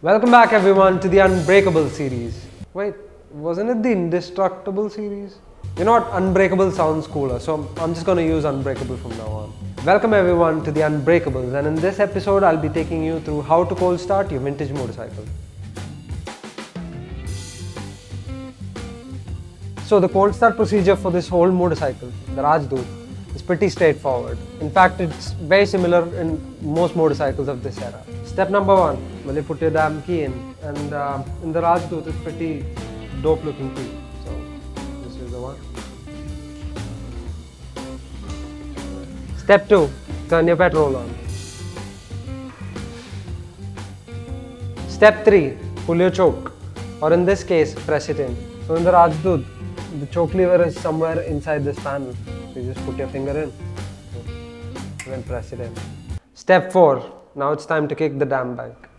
Welcome back everyone to the Unbreakables series. Wait, wasn't it the Indestructible series? You know what, Unbreakable sounds cooler, so I'm just gonna use Unbreakable from now on. Welcome everyone to the Unbreakables, and in this episode I'll be taking you through how to cold start your vintage motorcycle. So the cold start procedure for this whole motorcycle, the Rajdoot, is pretty straightforward. In fact, it's very similar in most motorcycles of this era. Step number one, well, you put your damn key in, and in the Rajdoot, it's pretty dope looking key. So this is the one. Step two, turn your petrol on. Step three, pull your choke, or in this case, press it in. So in the Rajdoot, the choke lever is somewhere inside this panel. You just put your finger in and then press it in. Step 4. Now it's time to kick the damn bike.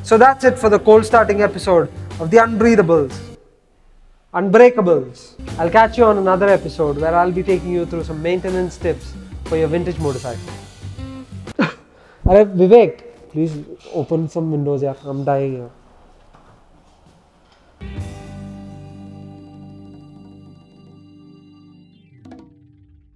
So that's it for the cold starting episode of the Unbreakables. I'll catch you on another episode where I'll be taking you through some maintenance tips for your vintage motorcycle. Vivek, please open some windows, yeah. I'm dying here.